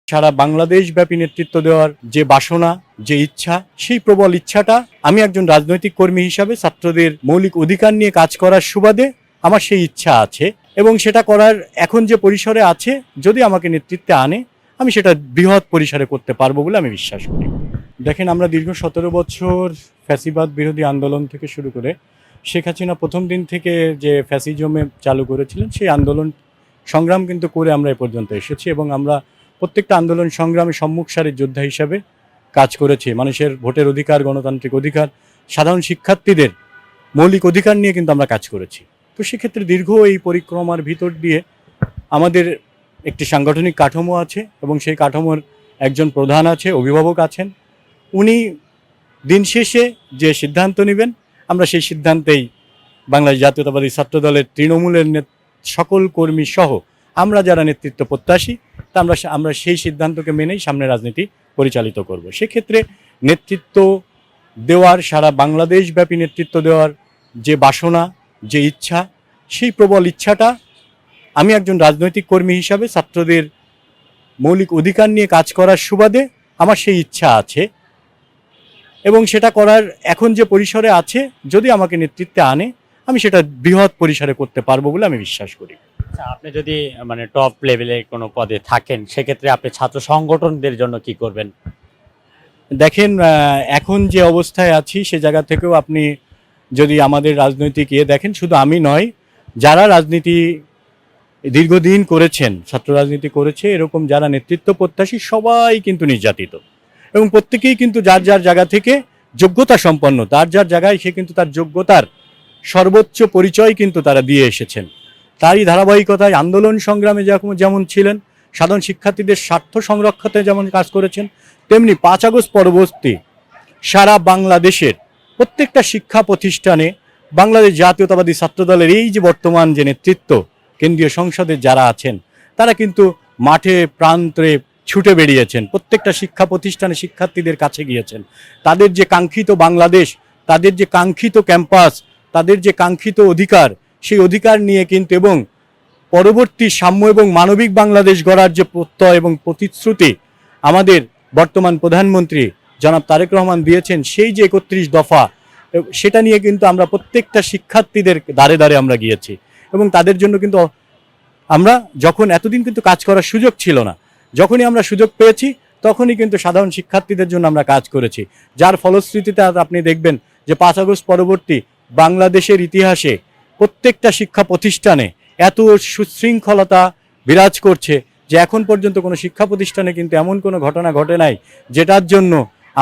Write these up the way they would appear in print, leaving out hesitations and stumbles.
সারা বাংলাদেশ ব্যাপী নেতৃত্ব দেওয়ার যে বাসনা, যে ইচ্ছা, সেই প্রবল ইচ্ছাটা আমি একজন রাজনৈতিক কর্মী হিসাবে ছাত্রদের মৌলিক অধিকার নিয়ে কাজ করার সুবাদে আমার সেই ইচ্ছা আছে এবং সেটা করার এখন যে পরিসরে আছে, যদি আমাকে নেতৃত্বে আনে আমি সেটা বৃহৎ পরিসরে করতে পারবো বলে আমি বিশ্বাস করি। দেখেন, আমরা দীর্ঘ 17 বছর ফ্যাসিবাদ বিরোধী আন্দোলন থেকে শুরু করে শেখ হাসিনা প্রথম দিন থেকে যে ফ্যাসিজমে চালু করেছিলেন সেই আন্দোলন সংগ্রাম কিন্তু করে আমরা এ পর্যন্ত এসেছি এবং আমরা প্রত্যেকটা আন্দোলন সংগ্রামে সম্মুখ সারির যোদ্ধা হিসাবে কাজ করেছি। মানুষের ভোটের অধিকার, গণতান্ত্রিক অধিকার, সাধারণ শিক্ষার্থীদের মৌলিক অধিকার নিয়ে কিন্তু আমরা কাজ করেছি। তো সেক্ষেত্রে দীর্ঘ এই পরিক্রমার ভিতর দিয়ে আমাদের একটি সাংগঠনিক কাঠামো আছে এবং সেই কাঠামোর একজন প্রধান আছে, অভিভাবক আছেন। উনি দিন শেষে যে সিদ্ধান্ত নেবেন, আমরা সেই সিদ্ধান্তেই বাংলাদেশ জাতীয়তাবাদী ছাত্রদলের তৃণমূলের সকল কর্মী সহ আমরা যারা নেতৃত্ব প্রত্যাশী তা আমরা সেই সিদ্ধান্তকে মেনেই সামনে রাজনীতি পরিচালিত করব। সেক্ষেত্রে নেতৃত্ব দেওয়ার, সারা বাংলাদেশ ব্যাপী নেতৃত্ব দেওয়ার যে বাসনা, যে ইচ্ছা, সেই প্রবল ইচ্ছাটা আমি একজন রাজনৈতিক কর্মী হিসাবে ছাত্রদের মৌলিক অধিকার নিয়ে কাজ করার সুবাদে আমার সেই ইচ্ছা আছে এবং সেটা করার এখন যে পরিসরে আছে, যদি আমাকে নেতৃত্বে আনে আমি সেটা বৃহৎ পরিসরে করতে পারবো বলে আমি বিশ্বাস করি। আপনি যদি টপ লেভেলে কোনো পদে থাকেন, সেক্ষেত্রে আপনি ছাত্র সংগঠনদের জন্য কি করবেন? দেখেন, এখন যে অবস্থায় আছি সে জায়গা থেকেও আপনি যদি আমাদের রাজনৈতিক দেখেন, শুধু আমি নয়, যারা রাজনীতি দীর্ঘদিন করেছেন, ছাত্র রাজনীতি করেছে, এরকম যারা নেতৃত্ব প্রত্যাশী সবাই কিন্তু নির্যাতিত এবং প্রত্যেকেই কিন্তু যার যার জায়গা থেকে যোগ্যতা সম্পন্ন, তার যার জায়গায় সে কিন্তু তার যোগ্যতার সর্বোচ্চ পরিচয় কিন্তু তারা দিয়ে এসেছেন। তারই ধারাবাহিকতায় আন্দোলন সংগ্রামে যেমন ছিলেন, সাধারণ শিক্ষার্থীদের স্বার্থ সংরক্ষণে যেমন কাজ করেছেন, তেমনি 5 আগস্ট পরবর্তী সারা বাংলাদেশের প্রত্যেকটা শিক্ষা প্রতিষ্ঠানে বাংলাদেশ জাতীয়তাবাদী ছাত্রদলের এই যে বর্তমান যে নেতৃত্ব কেন্দ্রীয় সংসদে যারা আছেন, তারা কিন্তু মাঠে প্রান্তে ছুটে বেরিয়েছেন, প্রত্যেকটা শিক্ষা প্রতিষ্ঠানে শিক্ষার্থীদের কাছে গিয়েছেন। তাদের যে কাঙ্ক্ষিত বাংলাদেশ, তাদের যে কাঙ্ক্ষিত ক্যাম্পাস, তাদের যে কাঙ্ক্ষিত অধিকার, সেই অধিকার নিয়ে কিন্তু এবং পরবর্তী সাম্য এবং মানবিক বাংলাদেশ গড়ার যে প্রত্যয় এবং প্রতিশ্রুতি আমাদের বর্তমান প্রধানমন্ত্রী জনাব তারেক রহমান দিয়েছেন, সেই যে 31 দফা, সেটা নিয়ে কিন্তু আমরা প্রত্যেকটা শিক্ষার্থীদের দ্বারে দ্বারে আমরা গিয়েছি এবং তাদের জন্য কিন্তু আমরা যখন এতদিন কিন্তু কাজ করার সুযোগ ছিল না, যখনই আমরা সুযোগ পেয়েছি তখনই কিন্তু সাধারণ শিক্ষার্থীদের জন্য আমরা কাজ করেছি, যার ফলশ্রুতিতে আপনি দেখবেন যে 5 আগস্ট পরবর্তী বাংলাদেশের ইতিহাসে প্রত্যেকটা শিক্ষা প্রতিষ্ঠানে এত সুশৃঙ্খলতা বিরাজ করছে যে এখন পর্যন্ত কোনো শিক্ষা প্রতিষ্ঠানে কিন্তু এমন কোনো ঘটনা ঘটে নাই যেটার জন্য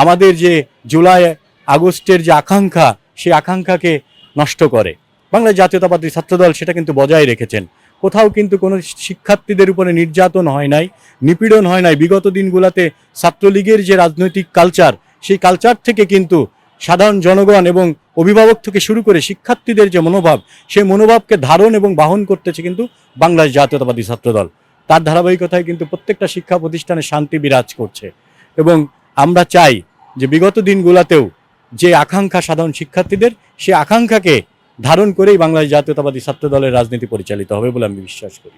আমাদের যে জুলাই আগস্টের যে আকাঙ্ক্ষা, সেই আকাঙ্ক্ষাকে নষ্ট করে। বাংলাদেশ জাতীয়তাবাদী ছাত্রদল সেটা কিন্তু বজায় রেখেছেন। কোথাও কিন্তু কোনো শিক্ষার্থীদের উপরে নির্যাতন হয় নাই, নিপীড়ন হয় নাই। বিগত দিনগুলোতে ছাত্রলীগের যে রাজনৈতিক কালচার, সেই কালচার থেকে কিন্তু সাধারণ জনগণ এবং অভিভাবক থেকে শুরু করে শিক্ষার্থীদের যে মনোভাব, সেই মনোভাবকে ধারণ এবং বাহন করতেছে কিন্তু বাংলাদেশ জাতীয়তাবাদী ছাত্রদল। তার ধারাবাহিকতায় কিন্তু প্রত্যেকটা শিক্ষা প্রতিষ্ঠানে শান্তি বিরাজ করছে এবং আমরা চাই যে বিগত দিনগুলোতেও যে আকাঙ্ক্ষা সাধারণ শিক্ষার্থীদের, সেই আকাঙ্ক্ষাকে ধারণ করেই বাংলাদেশ জাতীয়তাবাদী ছাত্রদলের রাজনীতি পরিচালিত হবে বলে আমি বিশ্বাস করি।